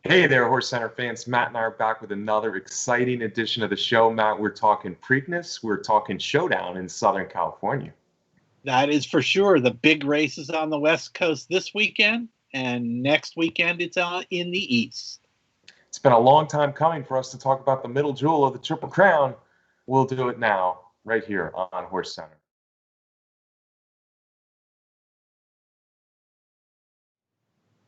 Hey there, HorseCenter fans. Matt and I are back with another exciting edition of the show. Matt, we're talking Preakness. We're talking Showdown in Southern California. That is for sure. The big race is on the West Coast this weekend, and next weekend it's in the East. It's been a long time coming for us to talk about the middle jewel of the Triple Crown. We'll do it now, right here on HorseCenter.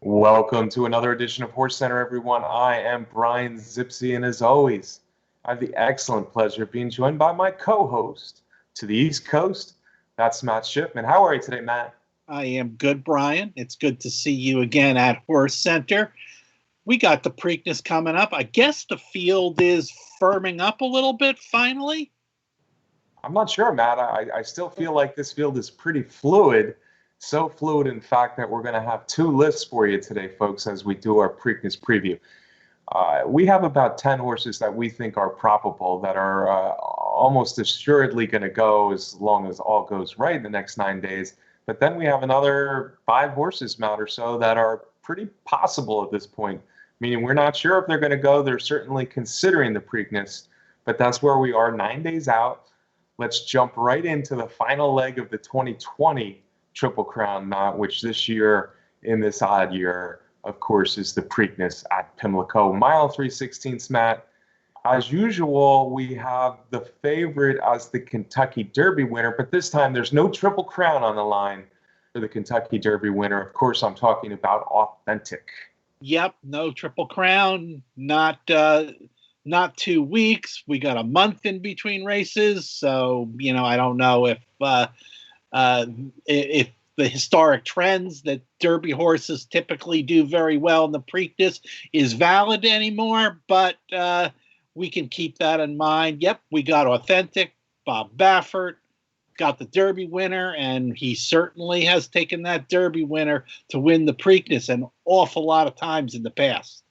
Welcome to another edition of HorseCenter, everyone. I am Brian Zipsy, and as always, I have the excellent pleasure of being joined by my co-host to the East Coast. That's Matt Shipman. How are you today, Matt? I am good, Brian. It's good to see you again at HorseCenter. We got the Preakness coming up. I guess the field is firming up a little bit finally. I'm not sure, Matt. I still feel like this field is pretty fluid. So fluid, in fact, that we're going to have two lists for you today, folks, as we do our Preakness preview. We have about 10 horses that we think are probable, that are almost assuredly going to go as long as all goes right in the next 9 days. But then we have another 5 horses, Matt, or so, that are pretty possible at this point, meaning we're not sure if they're going to go. They're certainly considering the Preakness, but that's where we are 9 days out. Let's jump right into the final leg of the 2020 Triple Crown, Matt, which this year, in this odd year, of course, is the Preakness at Pimlico. Mile 3/16, Matt. As usual, we have the favorite as the Kentucky Derby winner, but this time there's no Triple Crown on the line for the Kentucky Derby winner. Of course, I'm talking about Authentic. Yep, no Triple Crown, not 2 weeks. We got a month in between races, so I don't know if the historic trends that Derby horses typically do very well in the Preakness is valid anymore, but we can keep that in mind. Yep, we got Authentic, Bob Baffert, got the Derby winner, and he certainly has taken that Derby winner to win the Preakness an awful lot of times in the past.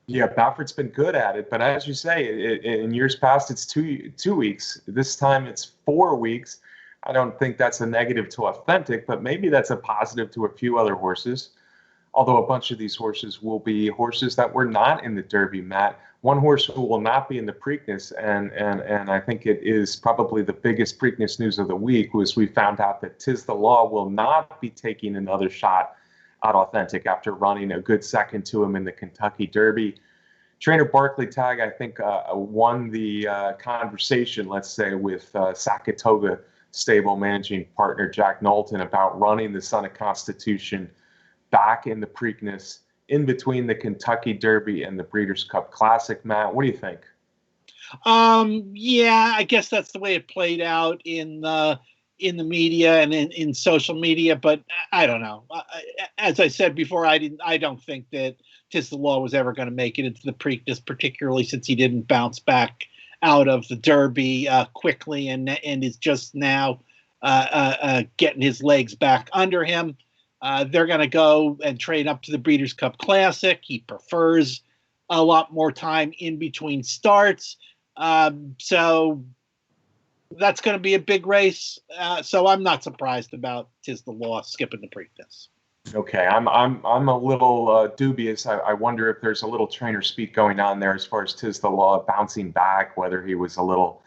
Yeah, Baffert's been good at it, but as you say, in years past, it's two weeks. This time it's 4 weeks. I don't think that's a negative to Authentic, but maybe that's a positive to a few other horses. Although a bunch of these horses will be horses that were not in the Derby, Matt. One horse who will not be in the Preakness, and I think it is probably the biggest Preakness news of the week, was we found out that Tiz the Law will not be taking another shot at Authentic after running a good second to him in the Kentucky Derby. Trainer Barclay Tagg, I think, won the conversation, let's say, with Saratoga stable managing partner Jack Knowlton about running the Son of Constitution back in the Preakness in between the Kentucky Derby and the Breeders' Cup Classic. Matt, what do you think? Yeah, I guess that's the way it played out in the media and in social media, but I don't know. As I said before, I don't think that Tiz the Law was ever going to make it into the Preakness, particularly since he didn't bounce back out of the Derby quickly and is just now getting his legs back under him. They're going to go and train up to the Breeders' Cup Classic. He prefers a lot more time in between starts. So that's going to be a big race. So I'm not surprised about Tiz the Law skipping the Preakness. Okay, I'm a little dubious. I wonder if there's a little trainer speak going on there as far as Tiz the Law bouncing back, whether he was a little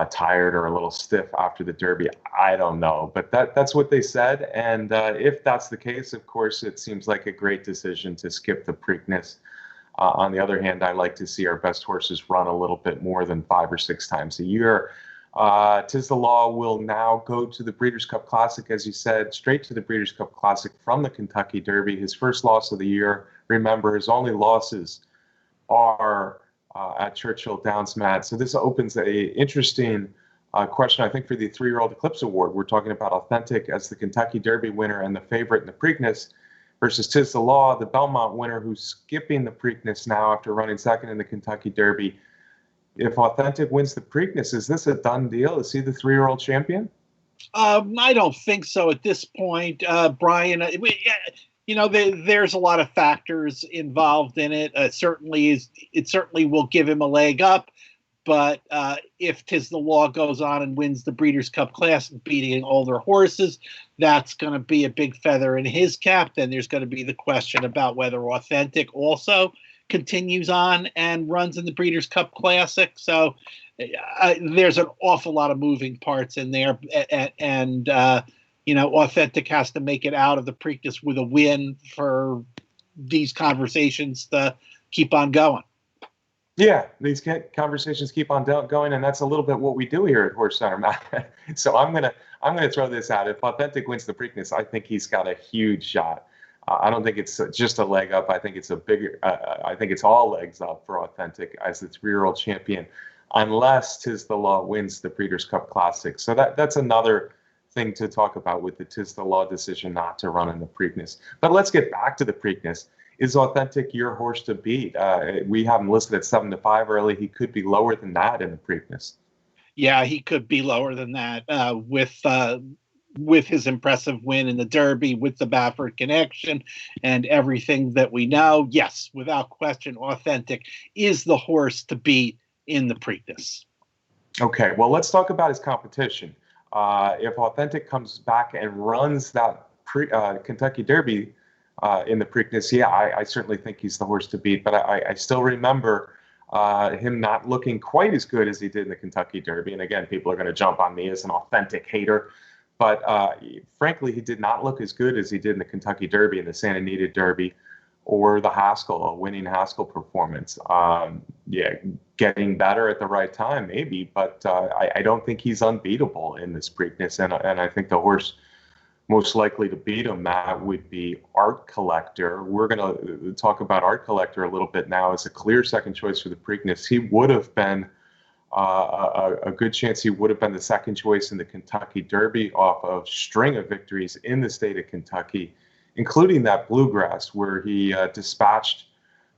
tired or a little stiff after the Derby. I don't know, but that's what they said. And if that's the case, of course, it seems like a great decision to skip the Preakness. On the other hand, I like to see our best horses run a little bit more than 5 or 6 times a year. Tiz the Law will now go to the Breeders' Cup Classic, as you said, straight to the Breeders' Cup Classic from the Kentucky Derby. His first loss of the year. Remember, his only losses are at Churchill Downs, Matt. So this opens a interesting question, I think, for the 3-year-old Eclipse Award. We're talking about Authentic as the Kentucky Derby winner and the favorite in the Preakness versus Tiz the Law, the Belmont winner, who's skipping the Preakness now after running second in the Kentucky Derby. If Authentic wins the Preakness, is this a done deal? Is he the 3-year-old champion? I don't think so at this point, Brian. There's a lot of factors involved in it. It certainly will give him a leg up. But if Tiz the Law goes on and wins the Breeders' Cup Classic, beating older horses, that's going to be a big feather in his cap. Then there's going to be the question about whether Authentic also continues on and runs in the Breeders' Cup Classic. So there's an awful lot of moving parts in there, and Authentic has to make it out of the Preakness with a win for these conversations to keep on going. Yeah, these conversations keep on going, and that's a little bit what we do here at HorseCenter, Matt. So I'm gonna throw this out. If Authentic wins the Preakness, I think he's got a huge shot. I don't think it's just a leg up. I think it's a bigger. I think it's all legs up for Authentic as the 3-year-old champion, unless Tiz the Law wins the Breeders' Cup Classic. So that's another thing to talk about with the Tiz the Law decision not to run in the Preakness. But let's get back to the Preakness. Is Authentic your horse to beat? We have him listed at 7-5 early. He could be lower than that in the Preakness. Yeah, he could be lower than that with his impressive win in the Derby, with the Baffert connection and everything that we know. Yes, without question, Authentic is the horse to beat in the Preakness. Okay, well, let's talk about his competition. If Authentic comes back and runs that Kentucky Derby in the Preakness, yeah, I certainly think he's the horse to beat. But I still remember him not looking quite as good as he did in the Kentucky Derby. And again, people are going to jump on me as an Authentic hater. But frankly, he did not look as good as he did in the Kentucky Derby and the Santa Anita Derby or the Haskell, a winning Haskell performance. Yeah, getting better at the right time, maybe. But I don't think he's unbeatable in this Preakness. And I think the horse most likely to beat him, Matt, would be Art Collector. We're going to talk about Art Collector a little bit now as a clear second choice for the Preakness. He would have been a good chance he would have been the second choice in the Kentucky Derby off of string of victories in the state of Kentucky, including that Bluegrass where he dispatched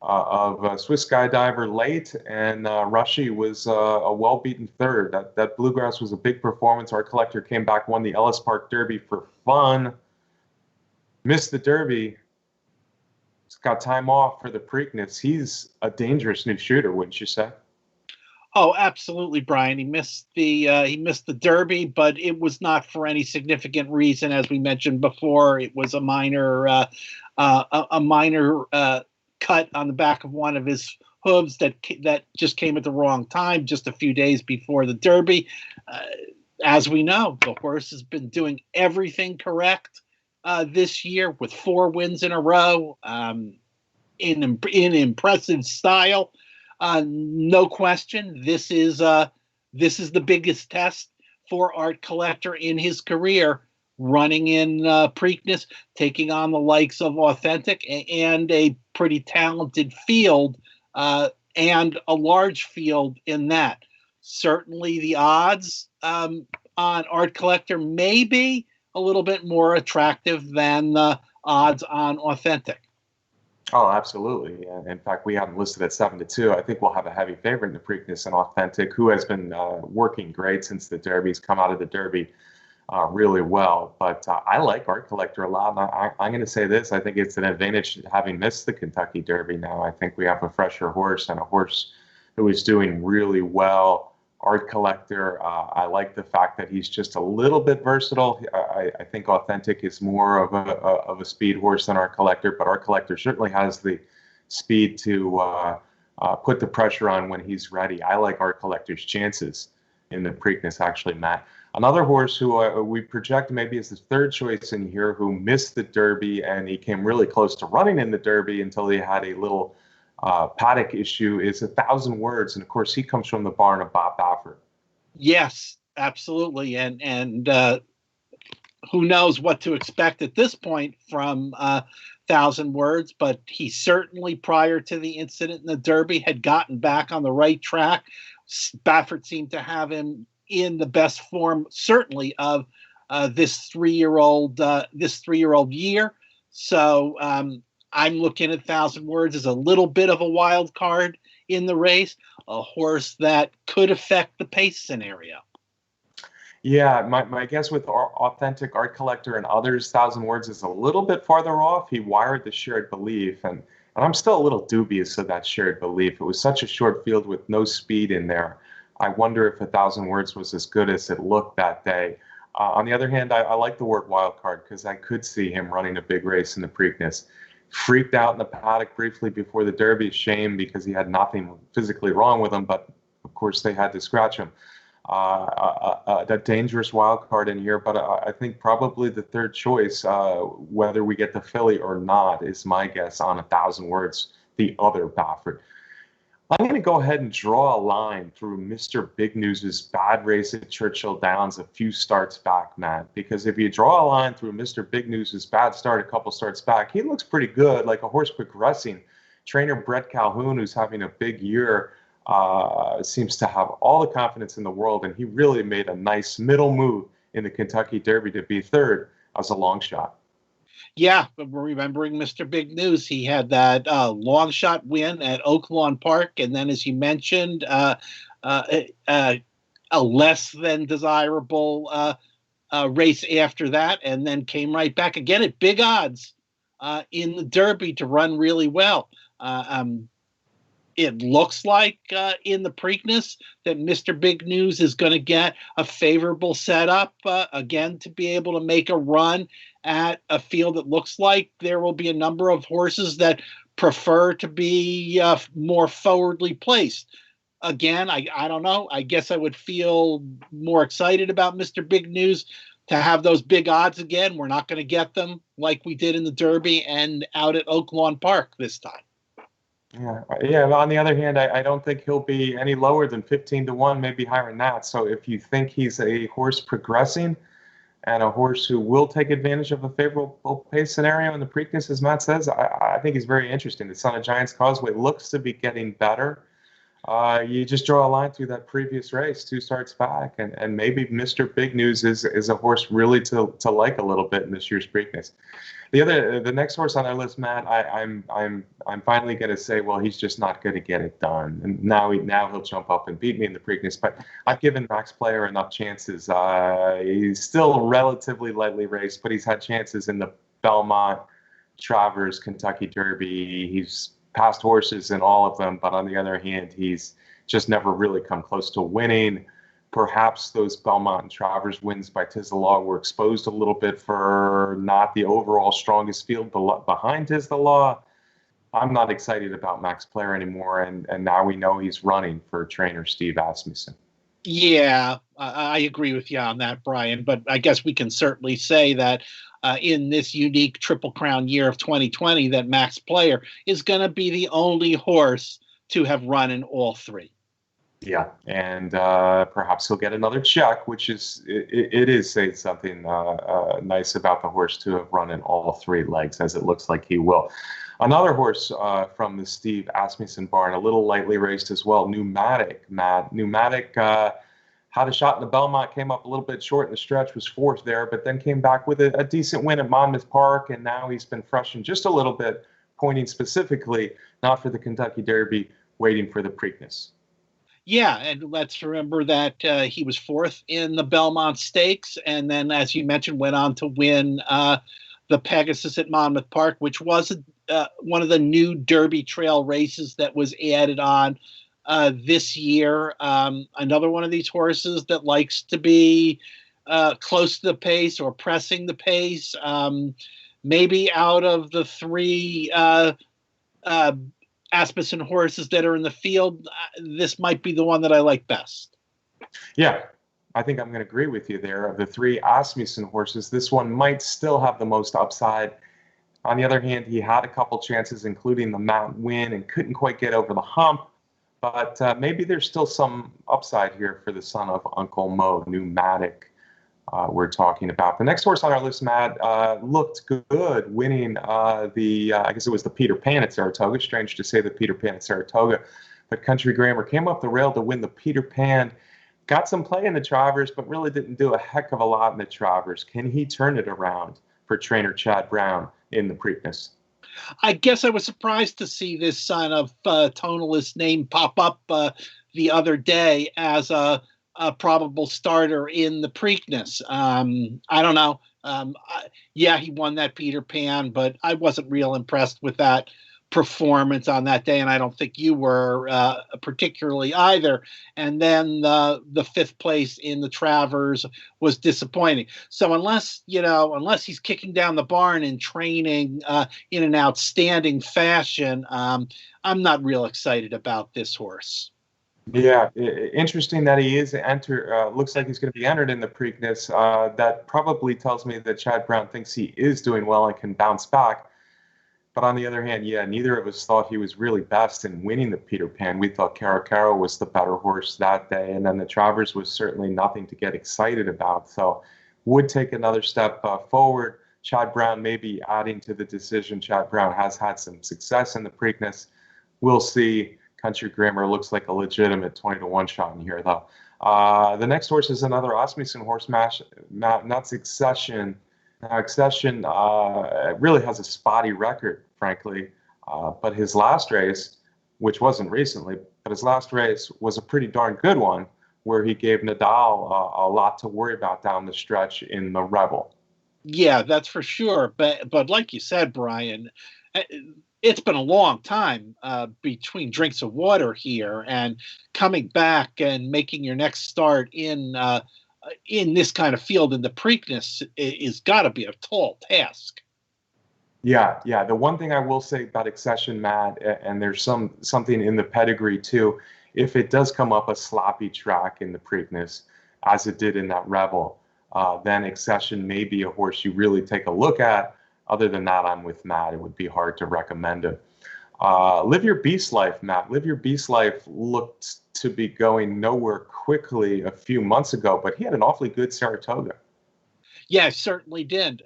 of Swiss Skydiver late, and Rushy was a well-beaten third. That Bluegrass was a big performance. Art Collector came back, won the Ellis Park Derby for fun, missed the Derby, got time off for the Preakness. He's a dangerous new shooter, wouldn't you say? Oh, absolutely, Brian. He missed the Derby, but it was not for any significant reason, as we mentioned before. It was a minor cut on the back of one of his hooves that just came at the wrong time, just a few days before the Derby. As we know, the horse has been doing everything correct this year with 4 wins in a row in impressive style. No question, this is the biggest test for Art Collector in his career, running in Preakness, taking on the likes of Authentic and a pretty talented field and a large field in that. Certainly the odds on Art Collector may be a little bit more attractive than the odds on Authentic. Oh, absolutely. In fact, we have him listed at 7-2. I think we'll have a heavy favorite in the Preakness and Authentic, who has been working great since the Derby. He's come out of the Derby really well. But I like Art Collector a lot. And I'm going to say this. I think it's an advantage having missed the Kentucky Derby now. I think we have a fresher horse and a horse who is doing really well. Art Collector, I like the fact that he's just a little bit versatile. I think Authentic is more of a speed horse than Art Collector, but Art Collector certainly has the speed to put the pressure on when he's ready. I like Art Collector's chances in the Preakness, actually, Matt. Another horse who we project maybe as the third choice in here, who missed the Derby, and he came really close to running in the Derby until he had a little paddock issue, is 1,000 Words, and of course he comes from the barn of Bob Baffert. Yes, absolutely, and who knows what to expect at this point from 1,000 Words, but he certainly, prior to the incident in the Derby, had gotten back on the right track. Baffert seemed to have him in the best form, certainly, of this 3-year-old year. So I'm looking at 1,000 Words as a little bit of a wild card in the race, a horse that could affect the pace scenario. Yeah, my guess with Authentic, Art Collector, and others, 1,000 Words is a little bit farther off. He wired the Shared Belief, and I'm still a little dubious of that Shared Belief. It was such a short field with no speed in there. I wonder if 1,000 Words was as good as it looked that day. On the other hand, I like the word wild card because I could see him running a big race in the Preakness. freaked out in the paddock briefly before the Derby. Shame, because he had nothing physically wrong with him, but of course they had to scratch him. A dangerous wild card in here, but I think probably the third choice, whether we get the filly or not, is my guess on 1,000 words, the other Baffert. I'm going to go ahead and draw a line through Mr. Big News's bad race at Churchill Downs a few starts back, Matt, because if you draw a line through Mr. Big News's bad start a couple starts back, he looks pretty good, like a horse progressing. Trainer Brett Calhoun, who's having a big year, seems to have all the confidence in the world, and he really made a nice middle move in the Kentucky Derby to be third as a long shot. Yeah, but remembering Mr. Big News, he had that long shot win at Oaklawn Park, and then, as you mentioned, a less than desirable race after that, and then came right back again at big odds in the Derby to run really well. It looks like in the Preakness that Mr. Big News is going to get a favorable setup again to be able to make a run at a field that looks like there will be a number of horses that prefer to be more forwardly placed. Again, I don't know. I guess I would feel more excited about Mr. Big News to have those big odds again. We're not going to get them like we did in the Derby and out at Oaklawn Park this time. Yeah. On the other hand, I don't think he'll be any lower than 15-1, maybe higher than that. So if you think he's a horse progressing and a horse who will take advantage of a favorable pace scenario in the Preakness, as Matt says, I think he's very interesting. The Son of Giants Causeway looks to be getting better. You just draw a line through that previous race, 2 starts back, and maybe Mr. Big News is a horse really to like a little bit in this year's Preakness. The next horse on our list, Matt, I'm finally going to say, well, he's just not going to get it done, and now he'll jump up and beat me in the Preakness. But I've given Max Player enough chances. He's still relatively lightly raced, but he's had chances in the Belmont, Travers, Kentucky Derby. He's passed horses in all of them, but on the other hand, he's just never really come close to winning. Perhaps those Belmont and Travers wins by Tiz the Law were exposed a little bit for not the overall strongest field behind Tiz the Law. I'm not excited about Max Player anymore, and now we know he's running for trainer Steve Asmussen. Yeah, I agree with you on that, Brian, but I guess we can certainly say that in this unique Triple Crown year of 2020 that Max Player is going to be the only horse to have run in all 3. Yeah, and perhaps he'll get another check, which is it is saying something nice about the horse to have run in all 3 legs, as it looks like he will. Another horse from the Steve Asmussen barn, a little lightly raced as well, Pneumatic, Matt. Pneumatic had a shot in the Belmont, came up a little bit short in the stretch, was 4th there, but then came back with a decent win at Monmouth Park, and now he's been freshened just a little bit, pointing specifically not for the Kentucky Derby, waiting for the Preakness. Yeah, and let's remember that he was 4th in the Belmont Stakes, and then, as you mentioned, went on to win the Pegasus at Monmouth Park, which was one of the new Derby Trail races that was added on this year. Another one of these horses that likes to be close to the pace or pressing the pace. Maybe out of the 3 Asmussen horses that are in the field, this might be the one that I like best. Yeah, I think I'm going to agree with you there. Of the 3 Asmussen horses, this one might still have the most upside. On the other hand, he had a couple chances, including the Mount win, and couldn't quite get over the hump. But maybe there's still some upside here for the son of Uncle Mo, Pneumatic, we're talking about. The next horse on our list, Matt, looked good, winning I guess it was the Peter Pan at Saratoga. Strange to say the Peter Pan at Saratoga. But Country Grammar came up the rail to win the Peter Pan. Got some play in the Travers, but really didn't do a heck of a lot in the Travers. Can he turn it around for trainer Chad Brown in the Preakness? I guess I was surprised to see this son of Tonalist's name pop up the other day as a probable starter in the Preakness. I don't know. Yeah, he won that Peter Pan, but I wasn't real impressed with that performance on that day, and I don't think you were particularly either. And then the fifth place in the Travers was disappointing. So unless he's kicking down the barn and training in an outstanding fashion, I'm not real excited about this horse. Yeah, interesting that he is looks like he's going to be entered in the Preakness. That probably tells me that Chad Brown thinks he is doing well and can bounce back. But on the other hand, yeah, neither of us thought he was really best in winning the Peter Pan. We thought Caro was the better horse that day, and then the Travers was certainly nothing to get excited about. So would take another step forward. Chad Brown may be adding to the decision. Chad Brown has had some success in the Preakness. We'll see. Country Grammar looks like a legitimate 20-1 shot in here, though. The next horse is another Asmussen horse, not Succession. Now, Succession really has a spotty record, frankly. But his last race, which wasn't recently, but his last race was a pretty darn good one, where he gave Nadal a lot to worry about down the stretch in the Rebel. Yeah, that's for sure. But like you said, Brian, it's been a long time between drinks of water here, and coming back and making your next start in this kind of field in the Preakness is got to be a tall task. Yeah. The one thing I will say about Accession, Matt, and there's something in the pedigree too, if it does come up a sloppy track in the Preakness, as it did in that Rebel, then Accession may be a horse you really take a look at. Other than that, I'm with Matt. It would be hard to recommend it. Live Your Beast Life, Matt. Live Your Beast Life looked to be going nowhere quickly a few months ago, but he had an awfully good Saratoga. Yeah, certainly did.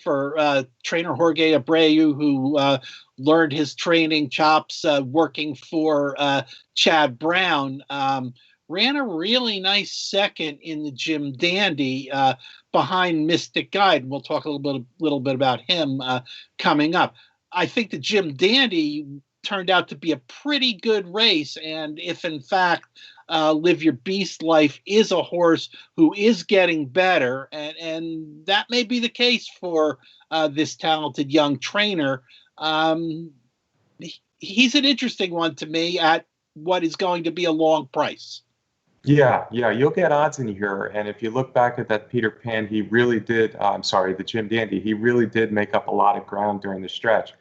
For trainer Jorge Abreu, who learned his training chops working for Chad Brown, ran a really nice second in the Jim Dandy behind Mystic Guide. We'll talk a little bit about him coming up. I think the Jim Dandy turned out to be a pretty good race, and if in fact Live Your Beast Life is a horse who is getting better, and that may be the case for this talented young trainer, he's an interesting one to me at what is going to be a long price. Yeah, you'll get odds in here. And if you look back at that Peter Pan, he really did, the Jim Dandy, he really did make up a lot of ground during the stretch.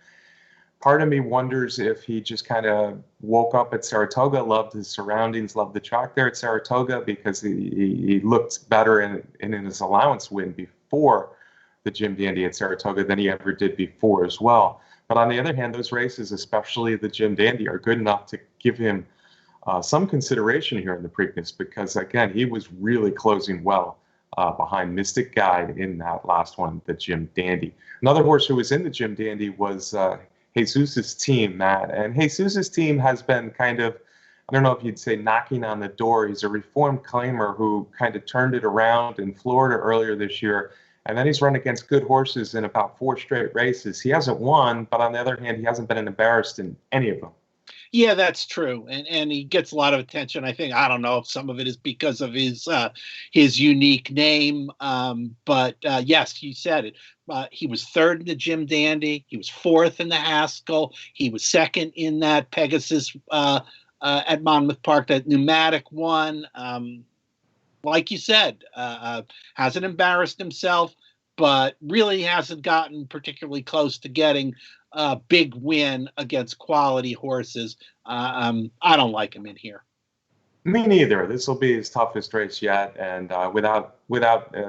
Part of me wonders if he just kind of woke up at Saratoga, loved his surroundings, loved the track there at Saratoga, because he looked better in his allowance win before the Jim Dandy at Saratoga than he ever did before as well. But on the other hand, those races, especially the Jim Dandy, are good enough to give him some consideration here in the Preakness, because again, he was really closing well behind Mystic Guide in that last one, the Jim Dandy. Another horse who was in the Jim Dandy was Jesus's Team, Matt. And Jesus's Team has been kind of, I don't know if you'd say knocking on the door. He's a reformed claimer who kind of turned it around in Florida earlier this year. And then he's run against good horses in about 4 straight races. He hasn't won, but on the other hand, he hasn't been embarrassed in any of them. Yeah, that's true, and he gets a lot of attention. I don't know if some of it is because of his unique name, but yes, you said it. He was third in the Jim Dandy. He was fourth in the Haskell. He was second in that Pegasus at Monmouth Park, that pneumatic one. Like you said, hasn't embarrassed himself, but really hasn't gotten particularly close to getting a big win against quality horses. I don't like him in here. Me neither. This will be his toughest race yet, and without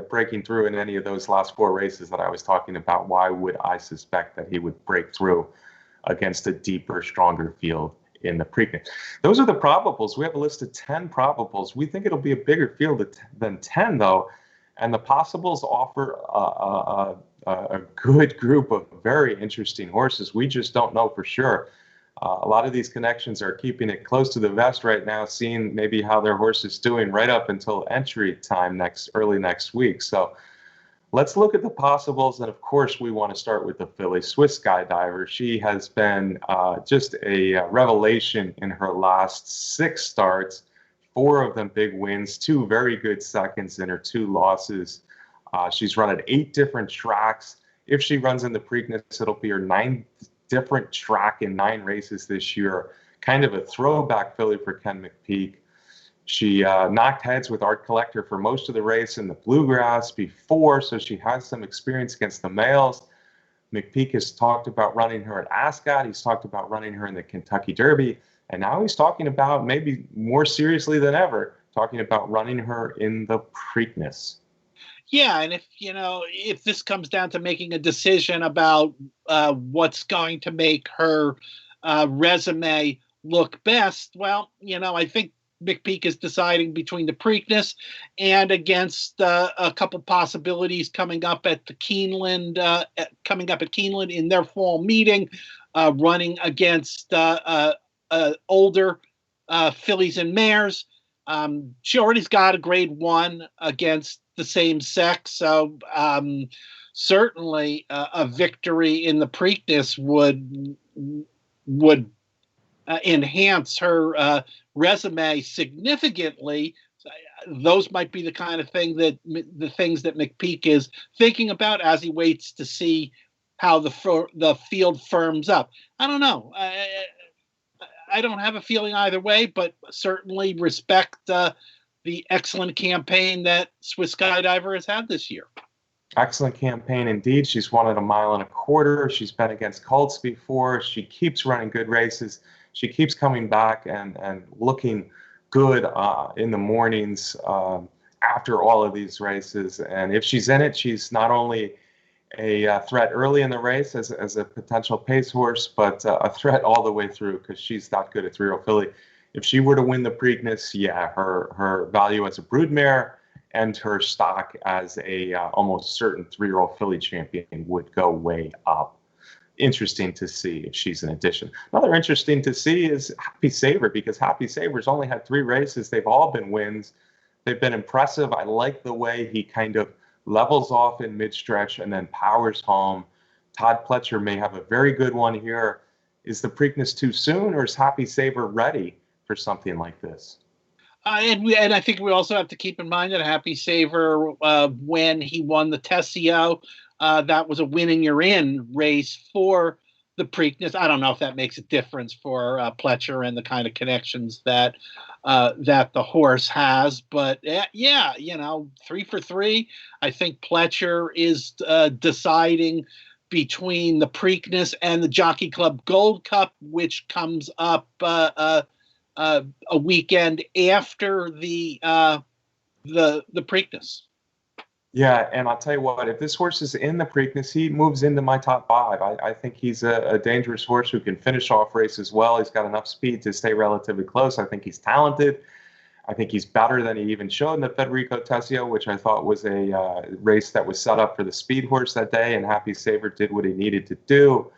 breaking through in any of those last 4 races that I was talking about, why would I suspect that he would break through against a deeper, stronger field in the Preakness? Those are the probables. We have a list of 10 probables. We think it'll be a bigger field than 10, though, and the possibles offer a good group of very interesting horses. We just don't know for sure. A lot of these connections are keeping it close to the vest right now, seeing maybe how their horse is doing right up until entry time early next week. So let's look at the possibles. And of course, we want to start with the filly, Swiss Skydiver. She has been just a revelation in her last 6 starts, 4 of them big wins, 2 very good seconds in her 2 losses. She's run at 8 different tracks. If she runs in the Preakness, it'll be her 9th different track in 9 races this year. Kind of a throwback filly for Ken McPeak. She knocked heads with Art Collector for most of the race in the Bluegrass before, so she has some experience against the males. McPeak has talked about running her at Ascot. He's talked about running her in the Kentucky Derby. And now he's talking about, maybe more seriously than ever, talking about running her in the Preakness. Yeah, and if this comes down to making a decision about what's going to make her resume look best, well, I think McPeak is deciding between the Preakness and against a couple possibilities coming up at Keeneland in their fall meeting, running against older fillies and mares. She already's got a grade 1 against the same sex, so certainly a victory in the Preakness would enhance her resume significantly. Those might be the kind of things that McPeak is thinking about as he waits to see how the field firms up. I don't know. I don't have a feeling either way, but certainly respect the excellent campaign that Swiss Skydiver has had this year. Excellent campaign indeed. She's won at 1.25 miles. She's been against colts before. She keeps running good races. She keeps coming back and looking good in the mornings after all of these races. And if she's in it, she's not only a threat early in the race as a potential pace horse, but a threat all the way through, because she's that good at 3-year-old filly. If she were to win the Preakness, yeah, her value as a broodmare and her stock as a almost certain 3-year-old filly champion would go way up. Interesting to see if she's an addition. Another interesting to see is Happy Saber, because Happy Saber's only had 3 races. They've all been wins. They've been impressive. I like the way he kind of levels off in mid-stretch and then powers home. Todd Pletcher may have a very good one here. Is the Preakness too soon, or is Happy Saber ready for something like this? And I think we also have to keep in mind that Happy Saber, when he won the Tessio, that was a winning you're in race for the Preakness. I don't know if that makes a difference for Pletcher and the kind of connections that the horse has, but yeah, 3 for 3. I think Pletcher is deciding between the Preakness and the Jockey Club Gold Cup, which comes up a weekend after the Preakness. Yeah, and I'll tell you what, if this horse is in the Preakness, he moves into my top 5. I think he's a dangerous horse who can finish off races well. He's got enough speed to stay relatively close. I think he's talented. I think he's better than he even showed in the Federico Tessio, which I thought was a race that was set up for the speed horse that day, and Happy Saber did what he needed to do.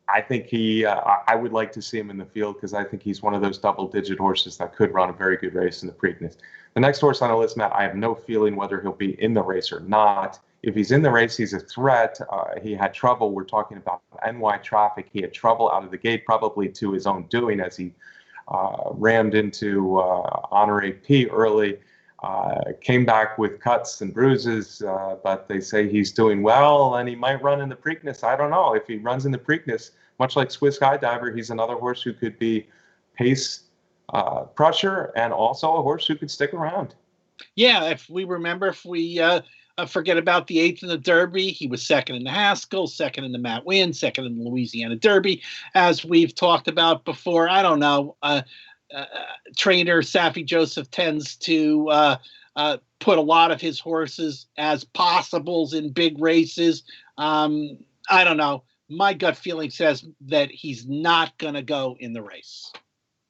I think I would like to see him in the field, because I think he's one of those double-digit horses that could run a very good race in the Preakness. The next horse on the list, Matt, I have no feeling whether he'll be in the race or not. If he's in the race, he's a threat. He had trouble. We're talking about NY Traffic. He had trouble out of the gate, probably to his own doing, as he rammed into Honore P early. Came back with cuts and bruises, but they say he's doing well, and he might run in the Preakness. I don't know. If he runs in the Preakness, much like Swiss Skydiver, he's another horse who could be pace pressure, and also a horse who could stick around. Yeah, if we forget about the 8th in the Derby, he was 2nd in the Haskell, 2nd in the Matt Winn, 2nd in the Louisiana Derby, as we've talked about before. I don't know. Trainer Safi Joseph tends to put a lot of his horses as possibles in big races. I don't know. My gut feeling says that he's not going to go in the race.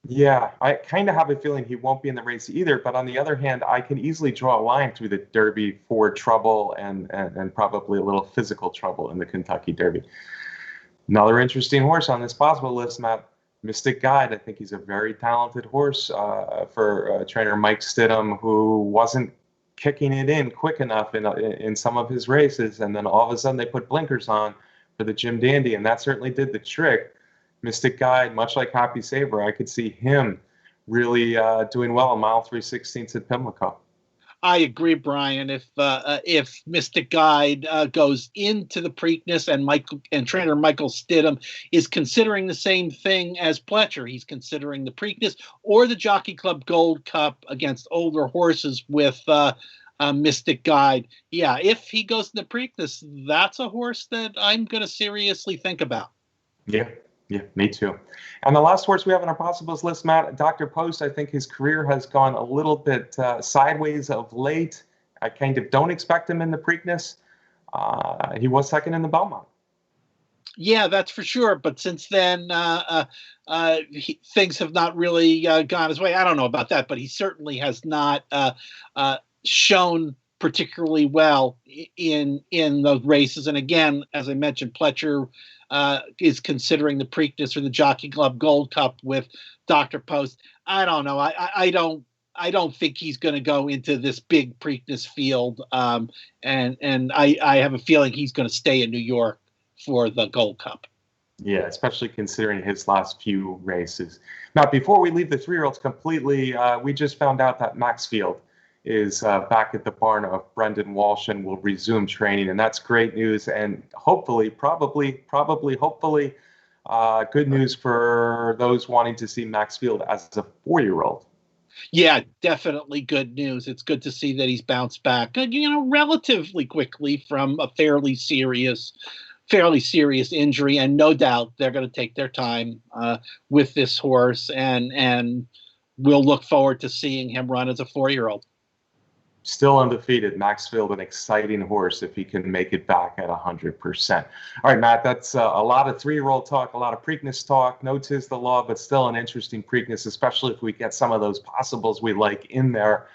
Yeah, I kind of have a feeling he won't be in the race either. But on the other hand, I can easily draw a line through the Derby for trouble and probably a little physical trouble in the Kentucky Derby. Another interesting horse on this possible list, Matt, Mystic Guide. I think he's a very talented horse for trainer Mike Stidham, who wasn't kicking it in quick enough in some of his races. And then all of a sudden they put blinkers on for the Jim Dandy, and that certainly did the trick. Mystic Guide, much like Happy Saber, I could see him really doing well in mile 3/16 at Pimlico. I agree, Brian. If Mystic Guide goes into the Preakness and trainer Michael Stidham is considering the same thing as Pletcher, he's considering the Preakness or the Jockey Club Gold Cup against older horses with Mystic Guide. Yeah, if he goes to the Preakness, that's a horse that I'm going to seriously think about. Yeah, me too. And the last horse we have on our possibles list, Matt, Dr. Post. I think his career has gone a little bit sideways of late. I kind of don't expect him in the Preakness. He was second in the Belmont. Yeah, that's for sure. But since then, things have not really gone his way. I don't know about that, but he certainly has not shown particularly well in those races. And again, as I mentioned, Pletcher is considering the Preakness or the Jockey Club Gold Cup with Dr. Post. I don't know. I don't think he's going to go into this big Preakness field. And I have a feeling he's going to stay in New York for the Gold Cup. Yeah, especially considering his last few races. Now, before we leave the 3-year-olds completely, we just found out that Maxfield is back at the barn of Brendan Walsh and will resume training, and that's great news. And hopefully, hopefully, good news for those wanting to see Maxfield as a 4-year-old. Yeah, definitely good news. It's good to see that he's bounced back, relatively quickly from a fairly serious injury, and no doubt they're going to take their time with this horse, and we'll look forward to seeing him run as a 4-year-old. Still undefeated, Maxfield, an exciting horse if he can make it back at 100%. All right, Matt, that's a lot of 3-year-old talk, a lot of Preakness talk. No tis the law, but still an interesting Preakness, especially if we get some of those possibles we like in there.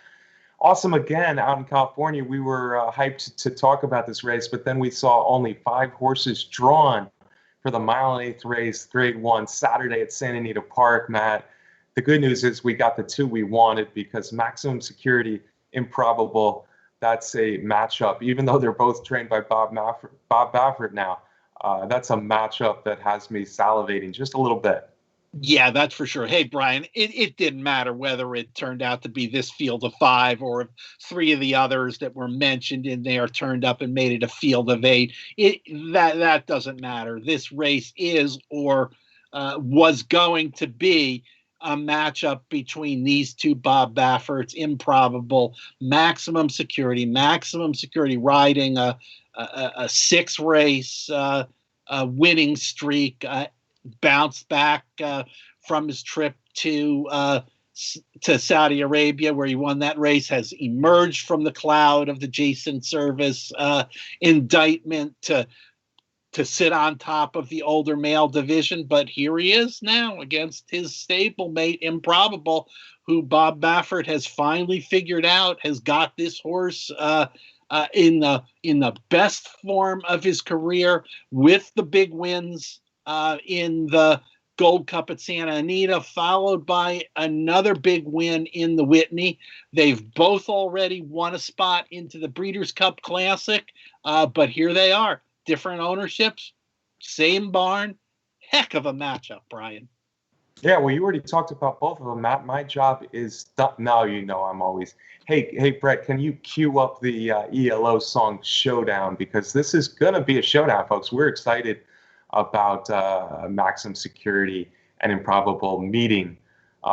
Awesome again out in California. We were hyped to talk about this race, but then we saw only 5 horses drawn for the mile and eighth race, grade 1, Saturday at Santa Anita Park, Matt. The good news is we got the 2 we wanted because Maximum Security, Improbable, that's a matchup. Even though they're both trained by Bob Baffert now, that's a matchup that has me salivating just a little bit. Yeah, that's for sure. Hey, Brian, it didn't matter whether it turned out to be this field of 5 or if 3 of the others that were mentioned in there turned up and made it a field of 8. That doesn't matter. This race is or was going to be a matchup between these 2 Bob Bafferts, Improbable, Maximum Security riding a 6-race winning streak, bounced back from his trip to Saudi Arabia, where he won that race, has emerged from the cloud of the Jason Service indictment to sit on top of the older male division. But here he is now against his stablemate Improbable, who Bob Baffert has finally figured out has got this horse in the best form of his career, with the big wins in the Gold Cup at Santa Anita, followed by another big win in the Whitney. They've both already won a spot into the Breeders' Cup Classic, but here they are. Different ownerships, same barn. Heck of a matchup, Brian. Yeah, well, you already talked about both of them, Matt. My job is done. Now I'm always. Hey, Brett, can you cue up the ELO song "Showdown"? Because this is gonna be a showdown, folks. We're excited about Maximum Security and Improbable meeting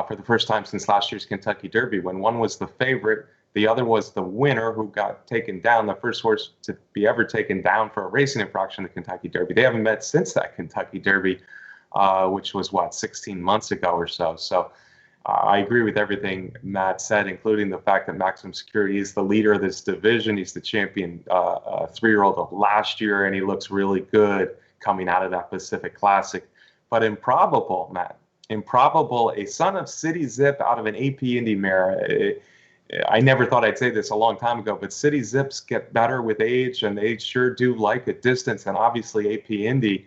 for the first time since last year's Kentucky Derby, when one was the favorite. The other was the winner, who got taken down, the first horse to be ever taken down for a racing infraction in the Kentucky Derby. They haven't met since that Kentucky Derby, which was, 16 months ago or so. So I agree with everything Matt said, including the fact that Maximum Security is the leader of this division. He's the champion 3-year-old of last year, and he looks really good coming out of that Pacific Classic. But Improbable, Matt, a son of City Zip out of an AP Indy mare. I never thought I'd say this a long time ago, but City Zips get better with age, and they sure do like a distance. And obviously AP Indy,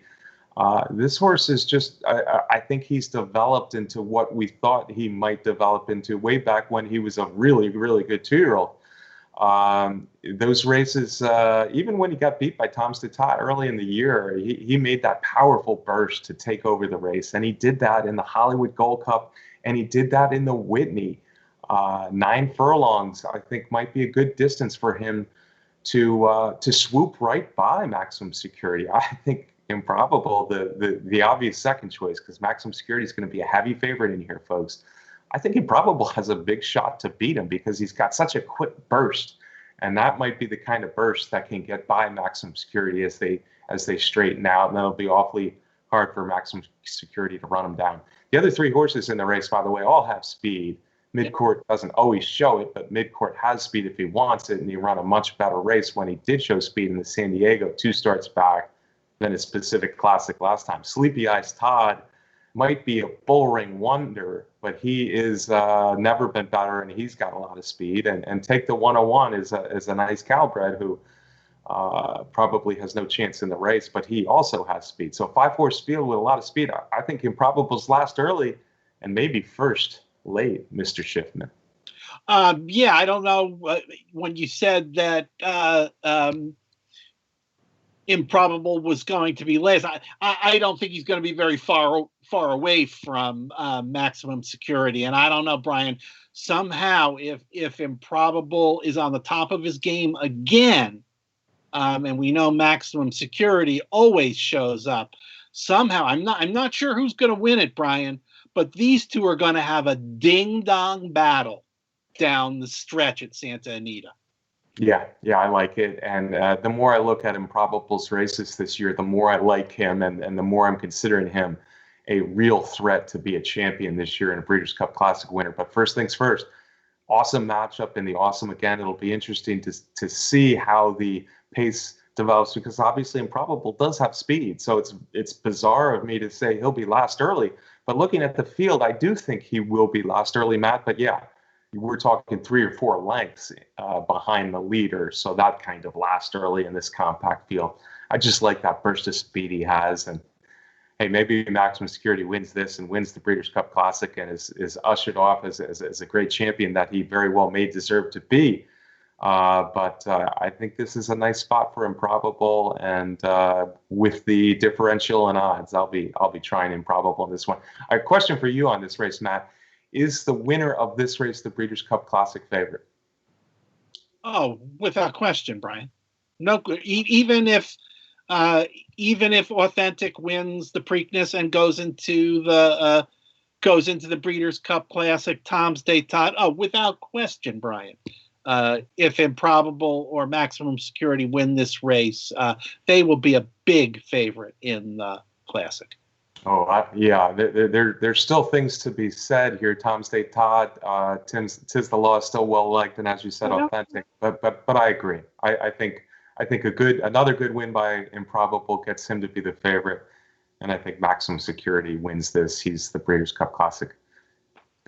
this horse is just, I think he's developed into what we thought he might develop into way back when he was a really, really good 2-year-old. Those races, even when he got beat by Tom Statat early in the year, he made that powerful burst to take over the race. And he did that in the Hollywood Gold Cup, and he did that in the Whitney. 9 furlongs, I think, might be a good distance for him to swoop right by Maximum Security. I think Improbable, the obvious second choice, because Maximum Security is going to be a heavy favorite in here, folks. I think Improbable has a big shot to beat him because he's got such a quick burst, and that might be the kind of burst that can get by Maximum Security as they straighten out, and that'll be awfully hard for Maximum Security to run him down. The other 3 horses in the race, by the way, all have speed. Midcourt doesn't always show it, but Midcourt has speed if he wants it, and he ran a much better race when he did show speed in the San Diego 2 starts back than his Pacific Classic last time. Sleepy Eyes Todd might be a bullring wonder, but he is never been better, and he's got a lot of speed. And Take the 101 is a nice Calbred who probably has no chance in the race, but he also has speed. So 5-horse field with a lot of speed. I think Improbable's last early and maybe first late, Mr. Schiffman. Yeah, I don't know when you said that Improbable was going to be last. I don't think he's going to be very far away from Maximum Security. And I don't know, Brian, somehow if Improbable is on the top of his game again, and we know Maximum Security always shows up, somehow I'm not sure who's going to win it, Brian, but these two are going to have a ding-dong battle down the stretch at Santa Anita. Yeah, I like it. And the more I look at Improbable's races this year, the more I like him, and the more I'm considering him a real threat to be a champion this year and a Breeders' Cup Classic winner. But first things first, awesome matchup in the Awesome again. It'll be interesting to see how the pace develops, because obviously Improbable does have speed. So it's bizarre of me to say he'll be last early. But looking at the field, I do think he will be last early, Matt. But yeah, we're talking 3 or 4 lengths behind the leader. So that kind of last early in this compact field. I just like that burst of speed he has. And hey, maybe Maximum Security wins this and wins the Breeders' Cup Classic and is ushered off as a great champion that he very well may deserve to be. But I think this is a nice spot for Improbable, and with the differential and odds, I'll be trying Improbable in this one. A question for you on this race, Matt. Is the winner of this race the Breeders' Cup Classic favorite? Oh, without question, Brian. No, even if Authentic wins the Preakness and goes into the Breeders' Cup Classic, Tom's Day Todd. Oh, without question, Brian. If Improbable or Maximum Security win this race, they will be a big favorite in the Classic. Oh, yeah. There's still things to be said here. Tom's Day Todd, Tis the Law is still well liked, and as you said, Authentic. But I agree. I think another good win by Improbable gets him to be the favorite, and I think Maximum Security wins this. He's the Breeders' Cup Classic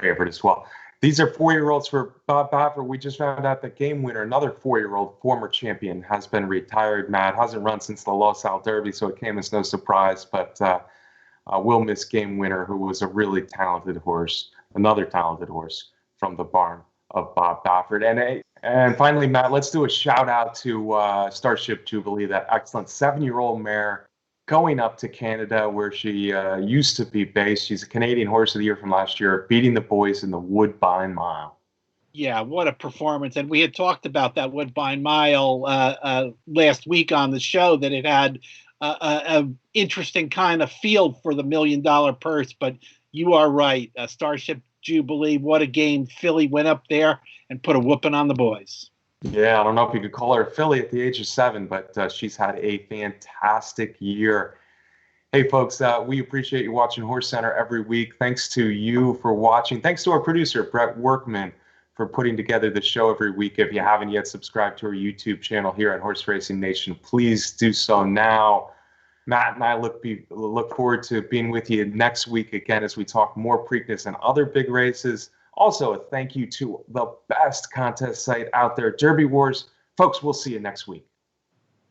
favorite as well. These are 4-year-olds for Bob Baffert. We just found out the game winner, another 4-year-old former champion, has been retired. Matt hasn't run since the Los Al Derby, so it came as no surprise. But Will Miss game winner, who was a really talented horse, another talented horse from the barn of Bob Baffert. And finally, Matt, let's do a shout out to Starship Jubilee, that excellent 7-year-old mare going up to Canada, where she used to be based. She's a Canadian Horse of the Year from last year, beating the boys in the Woodbine Mile. Yeah, what a performance. And we had talked about that Woodbine Mile last week on the show, that it had an interesting kind of field for the $1 million purse. But you are right. Starship Jubilee, what a game. Philly went up there and put a whooping on the boys. Yeah, I don't know if you could call her a filly at the age of 7, but she's had a fantastic year. Hey, folks, we appreciate you watching HorseCenter every week. Thanks to you for watching. Thanks to our producer, Brett Workman, for putting together the show every week. If you haven't yet subscribed to our YouTube channel here at Horse Racing Nation, please do so now. Matt and I look forward to being with you next week again as we talk more Preakness and other big races. Also, a thank you to the best contest site out there, Derby Wars. Folks, we'll see you next week.